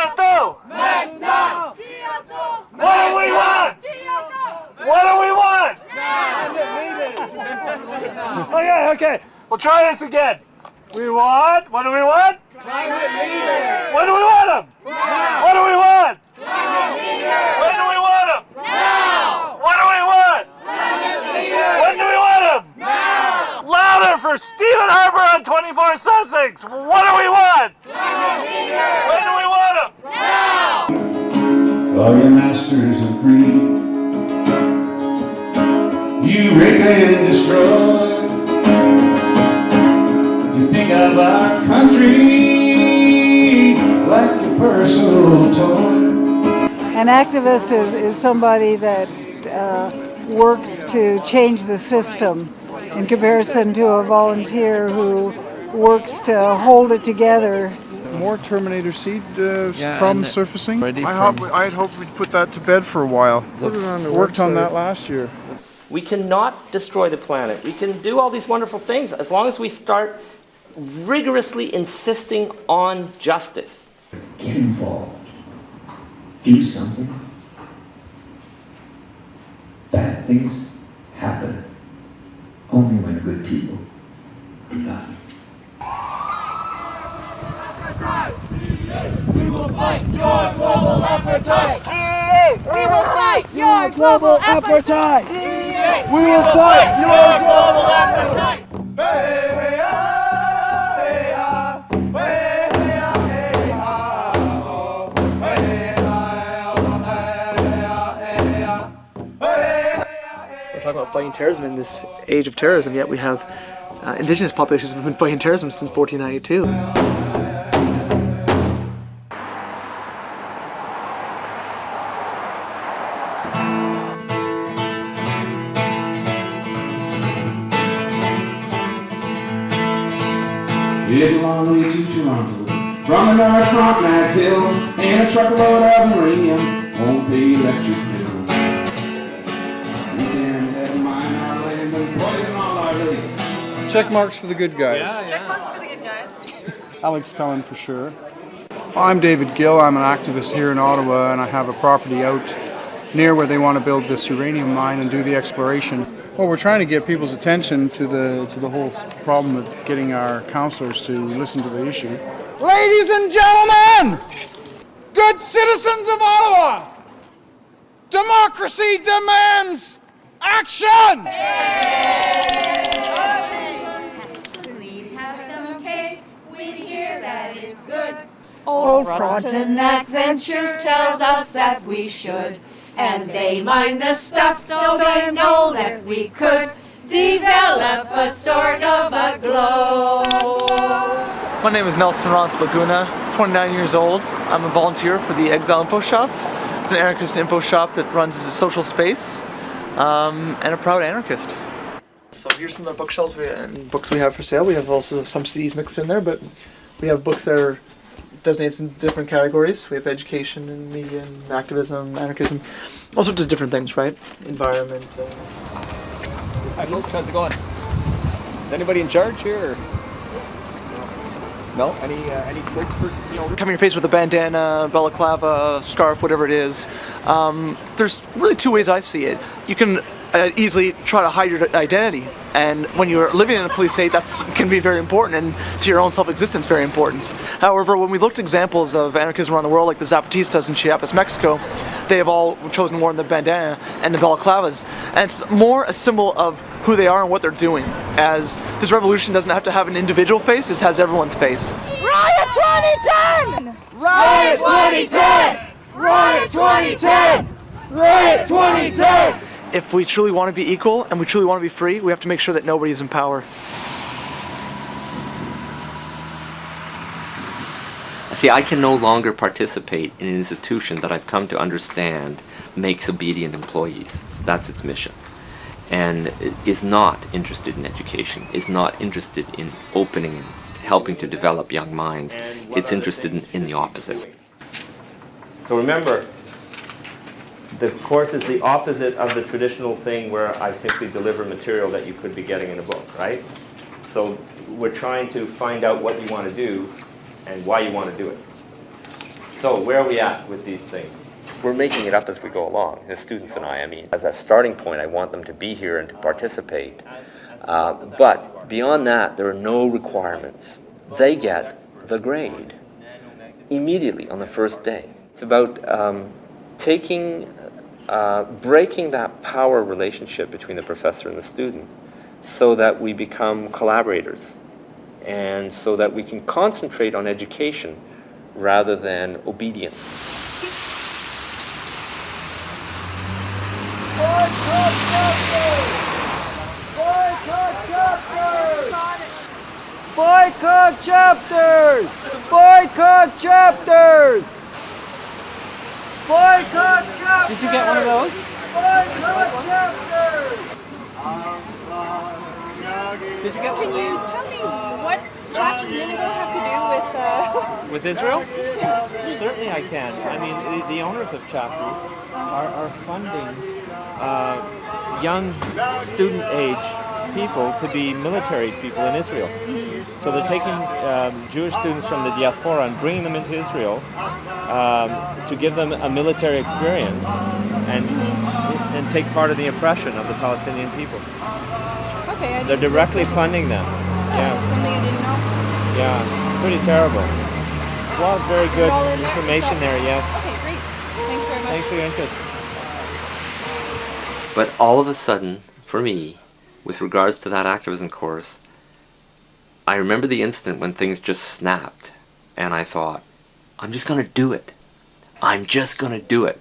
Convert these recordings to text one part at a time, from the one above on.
Kyoto! What do we want? What do we want? Okay. We'll try this again. We want, what do we want? Climate leaders! When do we want them? Now! What do we want? Climate leaders! When do we want them? Now! What do we want? Climate leaders! When do we want them? Now! Louder for Stephen Harper on 24 Sussex! What do we want? Climate leaders! When do we want them? Now! All your masters of greed, you rape and destroy. You think of our country like your personal toy. An activist is somebody that works to change the system in comparison to a volunteer who works to hold it together. More Terminator seed problems surfacing. I'd hoped we'd put that to bed for a while. Worked on that last year. We cannot destroy the planet. We can do all these wonderful things as long as we start rigorously insisting on justice. Get involved. Do something. Bad things happen only when good people do nothing. We will fight your global appetite! We will fight your global appetite! We will fight your global appetite! We're talking about fighting terrorism in this age of terrorism, yet we have indigenous populations who have been fighting terrorism since 1492. It's a long way to Toronto, from the North Frontenac Hill, and a truckload of uranium won't pay electric bills. We can have mine our land and poison all our lakes. Check marks for the good guys. Check marks for the good guys. Alex Cullen for sure. I'm David Gill. I'm an activist here in Ottawa, and I have a property out near where they want to build this uranium mine and do the exploration. Well, we're trying to get people's attention to the whole problem of getting our councillors to listen to the issue. Ladies and gentlemen, good citizens of Ottawa, democracy demands action! Please have some cake, we hear that it's good. Old Frontenac Ventures tells us that we should. And they mine the stuff so they know that we could develop a sort of a glow. My name is Nelson Ross Laguna, 29 years old. I'm a volunteer for the Exile Info Shop. It's an anarchist info shop that runs as a social space, and a proud anarchist. So here's some of the bookshelves and books we have for sale. We have also some CDs mixed in there, but we have books that are designated in different categories. We have education and media and activism, anarchism, all sorts of different things, right? Environment. Hi folks, how's it going? Is anybody in charge here? Or? No? Any strict, Covering your face with a bandana, balaclava, scarf, whatever it is. There's really two ways I see it. You can easily try to hide your identity, and when you're living in a police state, that can be very important, and to your own self-existence very important. However, when we looked at examples of anarchism around the world, like the Zapatistas in Chiapas, Mexico, they have all chosen to wear the bandana and the balaclavas, and it's more a symbol of who they are and what they're doing, as this revolution doesn't have to have an individual face, it has everyone's face. Riot 2010! Riot 2010! Riot 2010! Riot 2010! If we truly want to be equal and we truly want to be free, we have to make sure that nobody is in power. See, I can no longer participate in an institution that I've come to understand makes obedient employees. That's its mission. And is not interested in education, is not interested in opening and helping to develop young minds. It's interested in the opposite. So remember, the course is the opposite of the traditional thing where I simply deliver material that you could be getting in a book, right? So we're trying to find out what you want to do and why you want to do it. So where are we at with these things? We're making it up as we go along, the students and I mean. As a starting point, I want them to be here and to participate. But beyond that, there are no requirements. They get the grade immediately on the first day. It's about breaking that power relationship between the professor and the student so that we become collaborators and so that we can concentrate on education rather than obedience. Boycott chapters! Boycott chapters! Boycott chapters! Boycott chapters! Boycott chapters! Did you get one of those? Boycott chapters! Did you get one? Can you tell me what chapters in Inigo have to do with Israel? Certainly I can. I mean, the owners of chapters are funding young student-age people to be military people in Israel. So they're taking Jewish students from the diaspora and bringing them into Israel to give them a military experience and take part in the oppression of the Palestinian people. Okay, they're directly funding them. Yeah, something I didn't know. Yeah, pretty terrible. Well, very good information there, yes. Okay, great. Thanks very much. Thanks for your interest. But all of a sudden, for me, with regards to that activism course, I remember the instant when things just snapped, and I thought, I'm just going to do it. I'm just going to do it.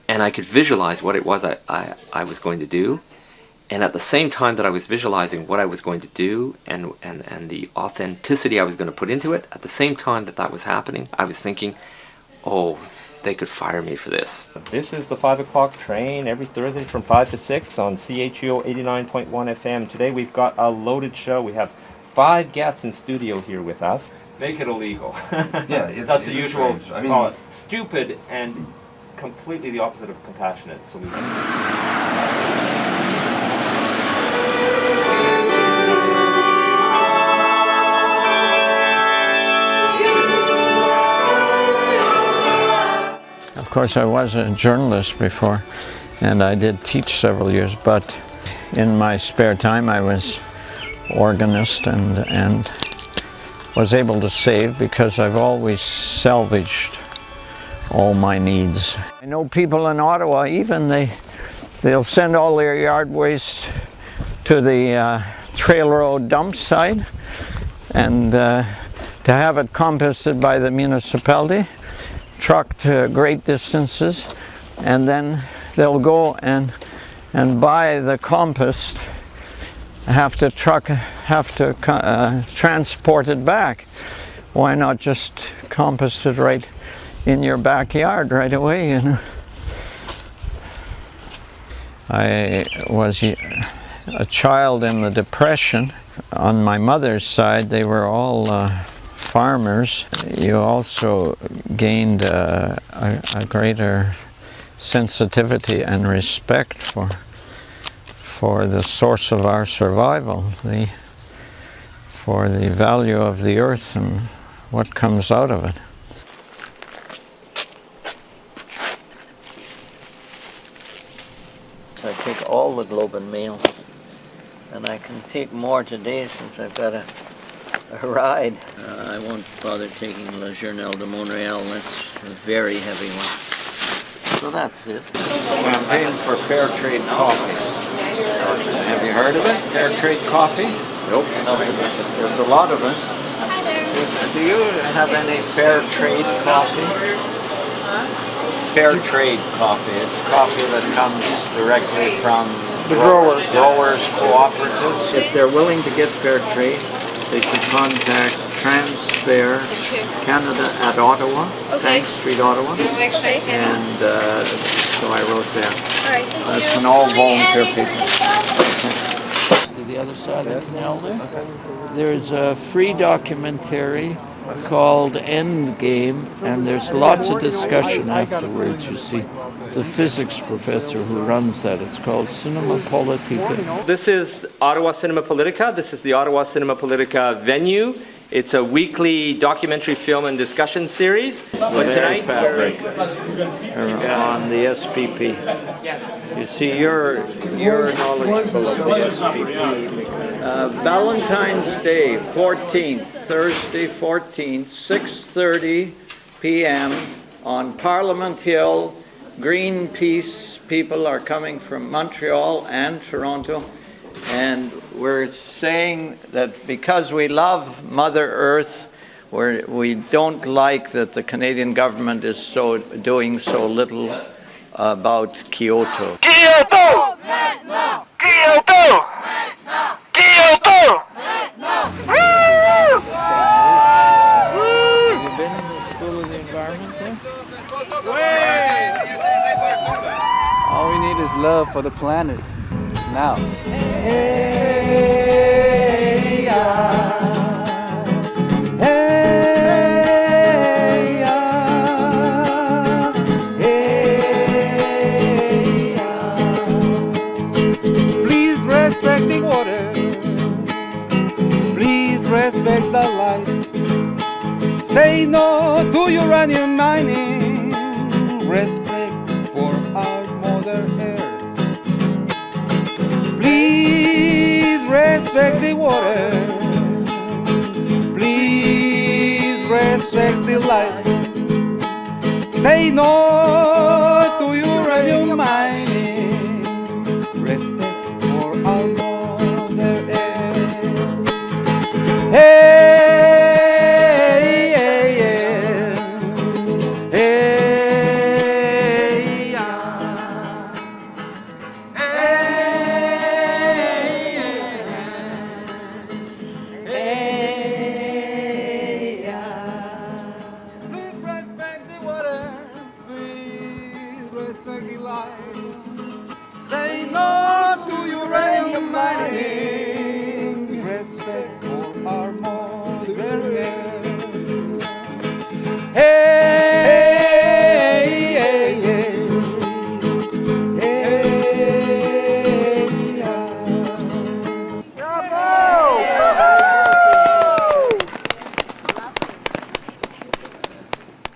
And I could visualize what it was I was going to do, and at the same time that I was visualizing what I was going to do and the authenticity I was going to put into it, at the same time that was happening, I was thinking, oh, they could fire me for this. This is the 5 o'clock train every Thursday from 5 to 6 on CHUO 89.1 FM. Today we've got a loaded show. We have 5 guests in studio here with us. Make it illegal. Yeah, that's the usual. I mean, stupid and completely the opposite of compassionate solution. Of course, I was a journalist before, and I did teach several years, but in my spare time I was organist and was able to save because I've always salvaged all my needs. I know people in Ottawa, even they'll send all their yard waste to the trail road dump site and to have it composted by the municipality, trucked great distances, and then they'll go and buy the compost, have to transport it back. Why not just compost it right in your backyard right away, you know? I was a child in the Depression. On my mother's side, they were all farmers. You also gained a greater sensitivity and respect for the source of our survival, for the value of the earth and what comes out of it. I take all the Globe and Mail, and I can take more today since I've got a ride. I won't bother taking Le Journal de Montréal, that's a very heavy one. So that's it. Campaign for fair trade coffee. Have you heard of it? Fair trade coffee? Nope. There's a lot of it. Do you have any fair trade coffee? Fair trade coffee. It's coffee that comes directly from the growers cooperatives. If they're willing to get fair trade, they should contact Transfair Canada at Ottawa, Bank Street, Ottawa. And so I wrote there. That's an all volunteer people. To the other side of the canal there. There's a free documentary called Endgame, and there's lots of discussion afterwards, you see. It's a physics professor who runs that. It's called Cinema Politica. This is Ottawa Cinema Politica. This is the Ottawa Cinema Politica venue. It's a weekly documentary film and discussion series. But tonight, fabric on the SPP. You see, you're knowledgeable of the SPP. Valentine's Day, 14th, Thursday, 14th, 6:30 p.m. on Parliament Hill. Greenpeace people are coming from Montreal and Toronto. And we're saying that because we love Mother Earth, we don't like that the Canadian government is doing so little about Kyoto. Kyoto! Kyoto! Kyoto! Have you been in the School of the Environment there? All we need is love for the planet now. Hey, please respect the water. Please respect the life. Say no to uranium mining. Respect for our Mother Earth. Please respect the water. Please respect the life. Say no to uranium mining. Respect for our Mother Earth. Hey, hey, yeah. Hey, yeah. Hey, yeah. Please respect the waters. Please respect the life. Say no